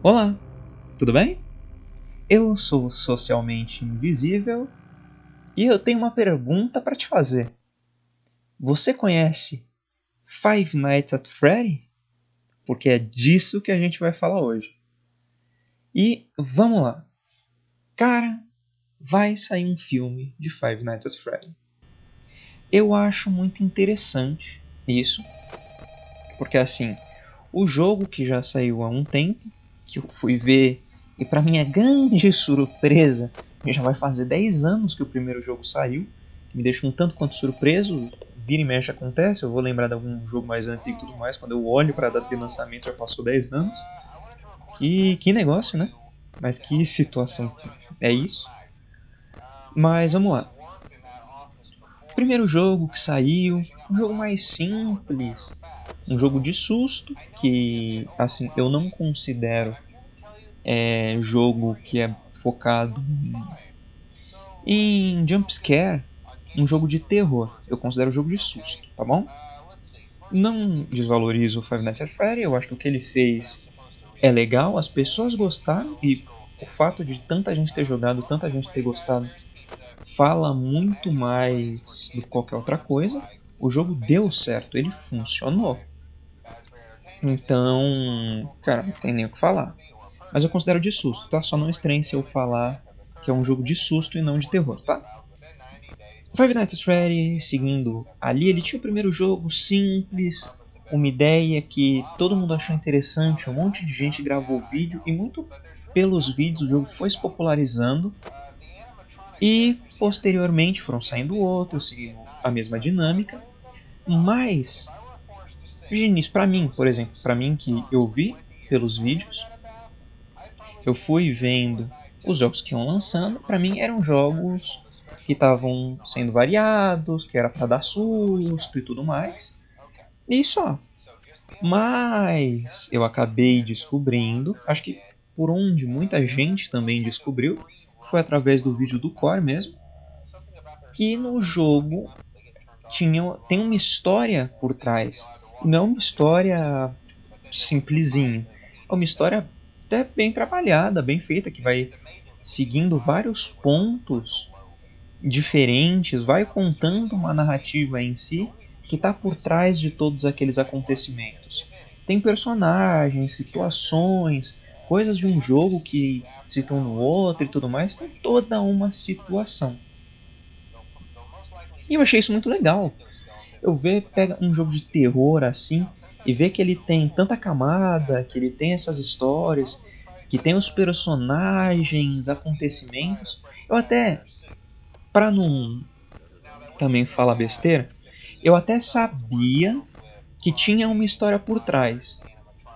Olá, tudo bem? Eu sou socialmente invisível e eu tenho uma pergunta para te fazer. Você conhece Five Nights at Freddy? Porque é disso que a gente vai falar hoje. E vamos lá. Cara, vai sair um filme de Five Nights at Freddy. Eu acho muito interessante isso, porque assim, o jogo que já saiu há um tempo, que eu fui ver, e para minha grande surpresa, já vai fazer 10 anos que o primeiro jogo saiu, me deixa um tanto quanto surpreso. Vira e mexe acontece, eu vou lembrar de algum jogo mais antigo e tudo mais, quando eu olho para a data de lançamento já passou 10 anos. Que negócio, né? Mas que situação é isso? Mas vamos lá. Primeiro jogo que saiu, um jogo mais simples, um jogo de susto, que assim, eu não considero jogo que é focado em jumpscare, um jogo de terror. Eu considero jogo de susto, tá bom? Não desvalorizo o Five Nights at Freddy, eu acho que o que ele fez é legal, as pessoas gostaram e o fato de tanta gente ter jogado, tanta gente ter gostado, fala muito mais do que qualquer outra coisa. O jogo deu certo, ele funcionou. Então, cara, não tem nem o que falar. Mas eu considero de susto, tá? Só não estranhe se eu falar que é um jogo de susto e não de terror, tá? Five Nights at Freddy, seguindo ali, ele tinha o primeiro jogo simples, uma ideia que todo mundo achou interessante, um monte de gente gravou vídeo e muito pelos vídeos o jogo foi se popularizando e posteriormente foram saindo outros, seguindo a mesma dinâmica, mas de início, pra mim, por exemplo, pra mim que eu vi pelos vídeos, eu fui vendo os jogos que iam lançando, pra mim eram jogos que estavam sendo variados, que era para dar susto e tudo mais. E só. Mas eu acabei descobrindo, acho que por onde muita gente também descobriu, foi através do vídeo do Core mesmo, que no jogo tem uma história por trás. E não é uma história simplesinha. É uma história até bem trabalhada, bem feita, que vai seguindo vários pontos diferentes, vai contando uma narrativa em si que está por trás de todos aqueles acontecimentos. Tem personagens, situações, coisas de um jogo que citam no outro e tudo mais, tem toda uma situação. E eu achei isso muito legal. Eu pega um jogo de terror assim e ver que ele tem tanta camada, que ele tem essas histórias, que tem os personagens, acontecimentos. Eu até, para não também falar besteira, eu até sabia que tinha uma história por trás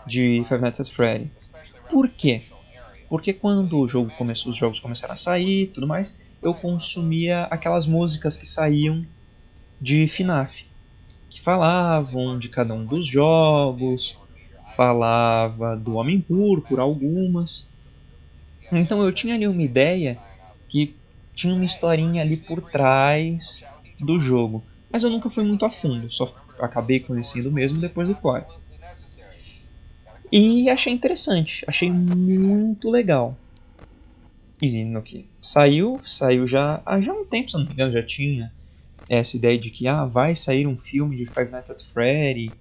de Five Nights at Freddy. Por quê? Porque quando os jogos começaram a sair e tudo mais, eu consumia aquelas músicas que saíam de FNAF, que falavam de cada um dos jogos, falava do Homem Púrpura, algumas. Então eu tinha ali uma ideia que tinha uma historinha ali por trás do jogo. Mas eu nunca fui muito a fundo, só acabei conhecendo mesmo depois do Core. E achei interessante, achei muito legal. E no que saiu já há um tempo, se não me engano, já tinha essa ideia de que vai sair um filme de Five Nights at Freddy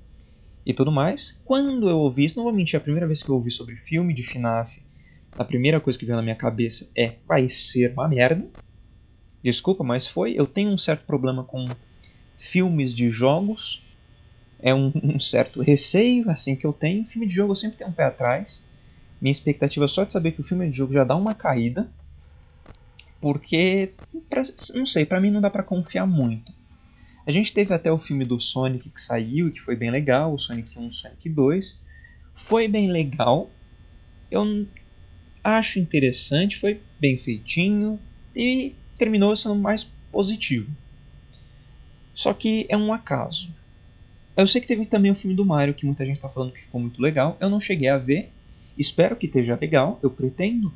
e tudo mais. Quando eu ouvi isso, não vou mentir, a primeira vez que eu ouvi sobre filme de FNAF, a primeira coisa que veio na minha cabeça vai ser uma merda. Desculpa, mas foi. Eu tenho um certo problema com filmes de jogos. É um certo receio assim que eu tenho. Filme de jogo eu sempre tenho um pé atrás. Minha expectativa é só de saber que o filme de jogo já dá uma caída. Porque, não sei, pra mim não dá pra confiar muito. A gente teve até o filme do Sonic que saiu, que foi bem legal, o Sonic 1 e o Sonic 2. Foi bem legal. Eu acho interessante, foi bem feitinho e terminou sendo mais positivo. Só que é um acaso. Eu sei que teve também o filme do Mario, que muita gente está falando que ficou muito legal. Eu não cheguei a ver. Espero que esteja legal. Eu pretendo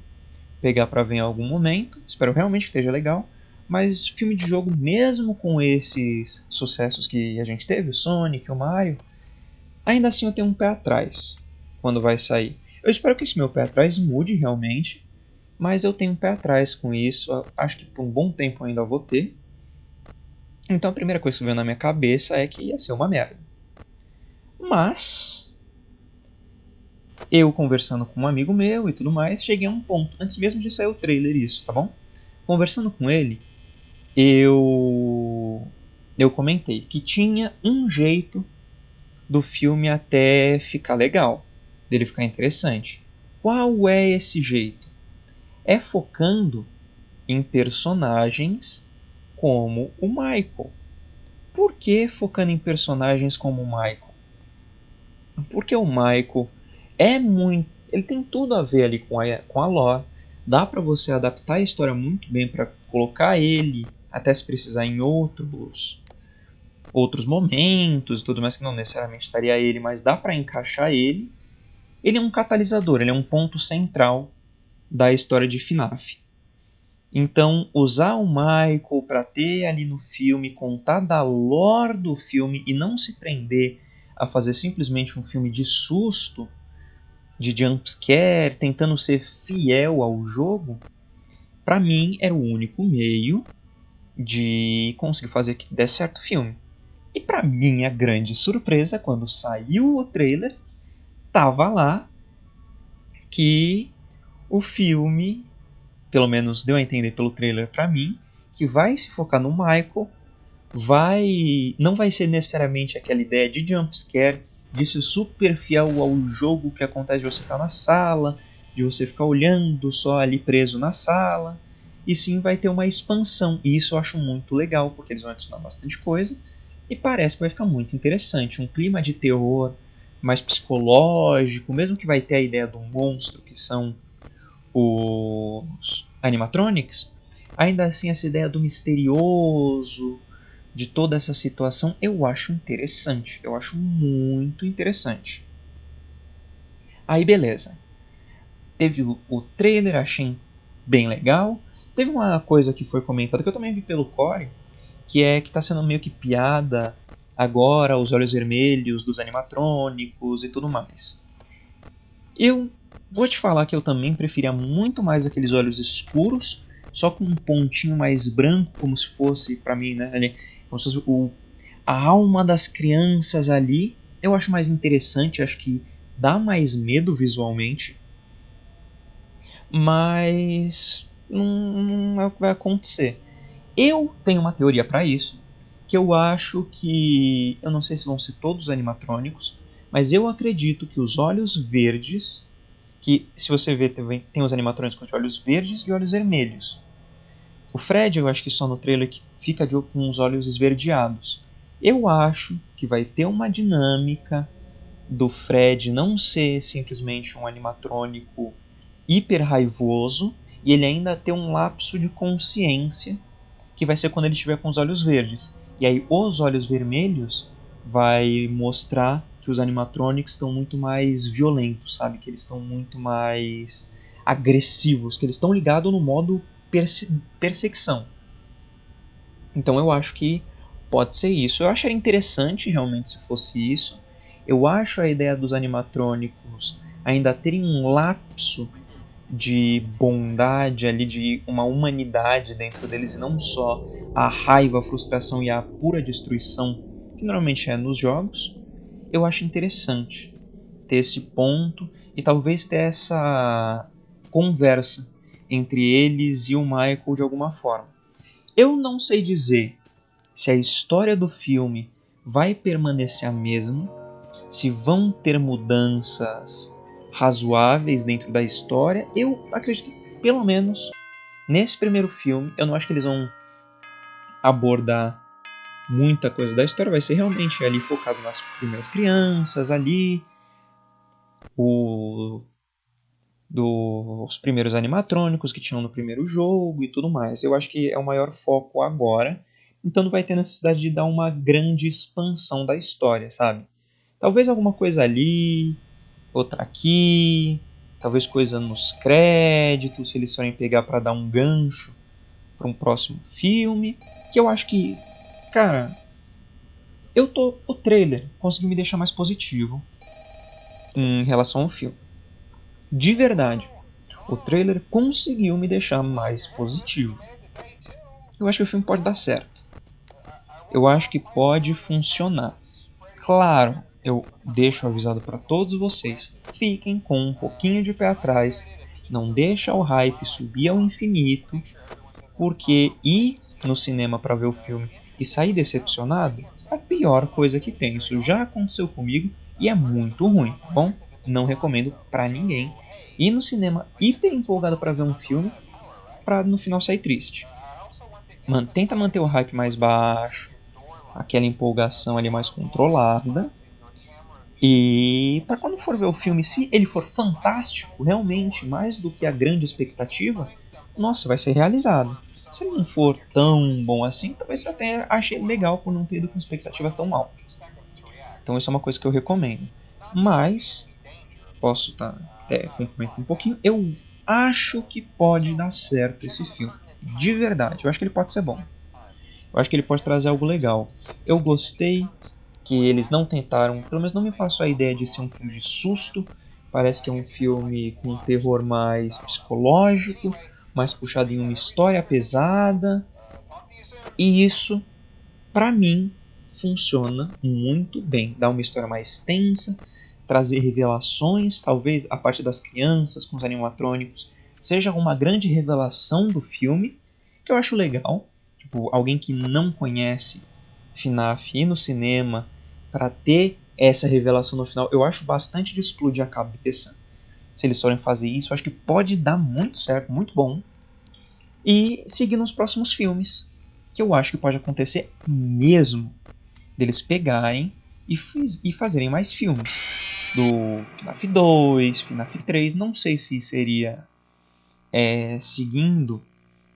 pegar para ver em algum momento. Espero realmente que esteja legal. Mas filme de jogo, mesmo com esses sucessos que a gente teve, o Sonic, o Mario, ainda assim eu tenho um pé atrás quando vai sair. Eu espero que esse meu pé atrás mude realmente, mas eu tenho um pé atrás com isso. Acho que por um bom tempo ainda vou ter. Então a primeira coisa que veio na minha cabeça é que ia ser uma merda. Mas eu conversando com um amigo meu e tudo mais, cheguei a um ponto, antes mesmo de sair o trailer isso, tá bom? Conversando com ele, eu comentei que tinha um jeito do filme até ficar legal, dele ficar interessante. Qual é esse jeito? É focando em personagens como o Michael. Por que focando em personagens como o Michael? Porque o Michael é muito. Ele tem tudo a ver ali com a lore. Dá pra você adaptar a história muito bem pra colocar ele, até se precisar em outros momentos e tudo mais, que não necessariamente estaria ele, mas dá pra encaixar ele. Ele é um catalisador, ele é um ponto central da história de FNAF. Então, usar o Michael para ter ali no filme, contar da lore do filme e não se prender a fazer simplesmente um filme de susto, de jumpscare, tentando ser fiel ao jogo, para mim era o único meio de conseguir fazer que dê certo o filme. E para minha grande surpresa, quando saiu o trailer, tava lá que o filme, pelo menos deu a entender pelo trailer para mim, que vai se focar no Michael, não vai ser necessariamente aquela ideia de jumpscare, de ser super fiel ao jogo que acontece de você estar na sala, de você ficar olhando só ali preso na sala, e sim vai ter uma expansão, e isso eu acho muito legal, porque eles vão adicionar bastante coisa, e parece que vai ficar muito interessante, um clima de terror mais psicológico, mesmo que vai ter a ideia do monstro, que são os animatronics, ainda assim essa ideia do misterioso, de toda essa situação, eu acho interessante. Eu acho muito interessante. Aí beleza. Teve o trailer, achei bem legal. Teve uma coisa que foi comentada, que eu também vi pelo Core, que é que está sendo meio que piada agora os olhos vermelhos dos animatrônicos e tudo mais. Eu vou te falar que eu também preferia muito mais aqueles olhos escuros, só com um pontinho mais branco, como se fosse, para mim, né, ali, como se fosse a alma das crianças ali. Eu acho mais interessante, acho que dá mais medo visualmente, mas não é o que vai acontecer. Eu tenho uma teoria para isso, que eu acho que, eu não sei se vão ser todos animatrônicos, mas eu acredito que os olhos verdes, que se você ver tem os animatrônicos com olhos verdes e olhos vermelhos. O Fred, eu acho que só no trailer que fica com os olhos esverdeados. Eu acho que vai ter uma dinâmica do Fred não ser simplesmente um animatrônico hiper raivoso e ele ainda ter um lapso de consciência, que vai ser quando ele estiver com os olhos verdes. E aí os olhos vermelhos vai mostrar que os animatronics estão muito mais violentos, sabe? Que eles estão muito mais agressivos, que eles estão ligados no modo perseguição. Então eu acho que pode ser isso. Eu acharia interessante realmente se fosse isso. Eu acho a ideia dos animatrônicos ainda terem um lapso de bondade ali, de uma humanidade dentro deles, e não só a raiva, a frustração e a pura destruição que normalmente é nos jogos. Eu acho interessante ter esse ponto e talvez ter essa conversa entre eles e o Michael de alguma forma. Eu não sei dizer se a história do filme vai permanecer a mesma, se vão ter mudanças razoáveis dentro da história. Eu acredito que, pelo menos nesse primeiro filme, eu não acho que eles vão abordar muita coisa da história. Vai ser realmente ali focado nas primeiras crianças, ali, os primeiros animatrônicos que tinham no primeiro jogo e tudo mais. Eu acho que é o maior foco agora. Então não vai ter necessidade de dar uma grande expansão da história, sabe? Talvez alguma coisa ali, outra aqui, talvez coisa nos créditos, se eles forem pegar para dar um gancho para um próximo filme. Que eu acho que, cara, o trailer conseguiu me deixar mais positivo em relação ao filme. De verdade, o trailer conseguiu me deixar mais positivo. Eu acho que o filme pode dar certo. Eu acho que pode funcionar. Claro, eu deixo avisado para todos vocês, fiquem com um pouquinho de pé atrás, não deixa o hype subir ao infinito, porque ir no cinema para ver o filme e sair decepcionado é a pior coisa que tem. Isso já aconteceu comigo e é muito ruim, tá bom? Não recomendo para ninguém ir no cinema hiper empolgado para ver um filme para no final sair triste. Tenta manter o hype mais baixo, aquela empolgação ali mais controlada. E para quando for ver o filme, se ele for fantástico, realmente, mais do que a grande expectativa, nossa, vai ser realizado. Se ele não for tão bom assim, talvez você até ache legal por não ter ido com expectativa tão alta. Então isso é uma coisa que eu recomendo. Mas, posso estar até complementando um pouquinho, eu acho que pode dar certo esse filme. De verdade, eu acho que ele pode ser bom. Eu acho que ele pode trazer algo legal. Eu gostei que eles não tentaram, pelo menos não me passou a ideia de ser um filme de susto. Parece que é um filme com um terror mais psicológico, mais puxado em uma história pesada. E isso, pra mim, funciona muito bem. Dá uma história mais tensa, trazer revelações, talvez a parte das crianças com os animatrônicos seja uma grande revelação do filme, que eu acho legal. Tipo, alguém que não conhece FNAF ir no cinema para ter essa revelação no final, eu acho bastante de explodir a cabeça. Se eles forem fazer isso, eu acho que pode dar muito certo, muito bom. E seguir nos próximos filmes, que eu acho que pode acontecer mesmo deles pegarem e fazerem mais filmes. Do FNAF 2, FNAF 3, não sei se seria seguindo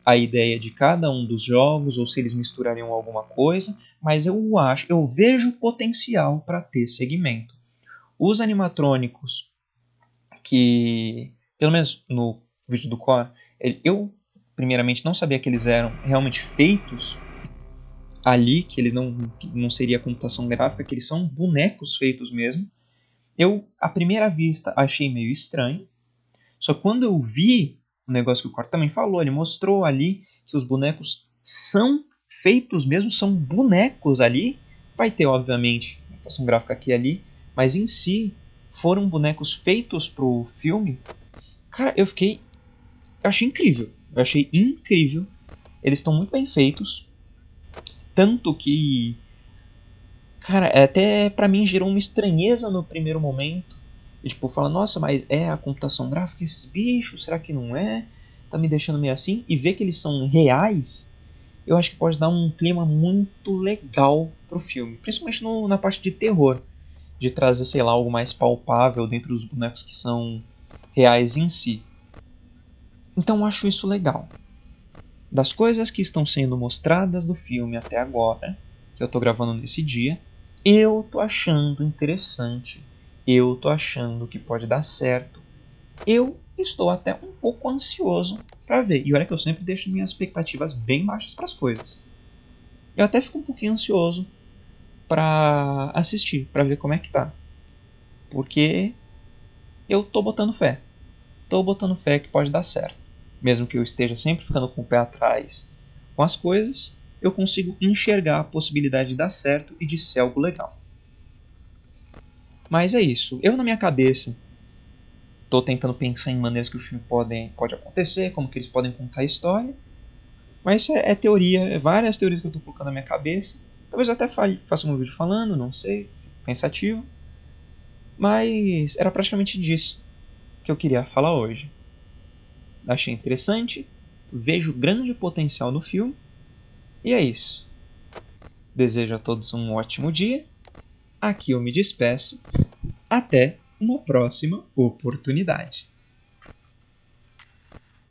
a ideia de cada um dos jogos ou se eles misturariam alguma coisa, mas eu vejo potencial para ter segmento. Os animatrônicos que, pelo menos no vídeo do Core, eu primeiramente não sabia que eles eram realmente feitos ali, que eles não seria computação gráfica, que eles são bonecos feitos mesmo. Eu, à primeira vista, achei meio estranho, só quando eu vi o negócio que o Core também falou, ele mostrou ali que os bonecos são feitos mesmo, são bonecos ali. Vai ter, obviamente, computação gráfica aqui e ali, mas em si foram bonecos feitos pro filme. Cara, eu achei incrível. Eu achei incrível. Eles estão muito bem feitos. Tanto que, cara, até pra mim gerou uma estranheza no primeiro momento. E, tipo, fala, nossa, mas é a computação gráfica esses bichos? Será que não é? Tá me deixando meio assim. E ver que eles são reais, eu acho que pode dar um clima muito legal pro filme. Principalmente na parte de terror. De trazer, sei lá, algo mais palpável dentro dos bonecos que são reais em si. Então eu acho isso legal. Das coisas que estão sendo mostradas do filme até agora, que eu tô gravando nesse dia, eu tô achando interessante. Eu tô achando que pode dar certo. Eu estou até um pouco ansioso para ver. E olha que eu sempre deixo minhas expectativas bem baixas para as coisas. Eu até fico um pouquinho ansioso para assistir, para ver como é que tá. Porque eu tô botando fé. Tô botando fé que pode dar certo. Mesmo que eu esteja sempre ficando com o pé atrás com as coisas, eu consigo enxergar a possibilidade de dar certo e de ser algo legal. Mas é isso. Eu, na minha cabeça, tô tentando pensar em maneiras que o filme pode acontecer, como que eles podem contar a história. Mas isso é teoria, várias teorias que eu tô colocando na minha cabeça. Talvez eu até faça um vídeo falando, não sei, pensativo. Mas era praticamente disso que eu queria falar hoje. Achei interessante, vejo grande potencial no filme, e é isso. Desejo a todos um ótimo dia. Aqui eu me despeço. Até uma próxima oportunidade.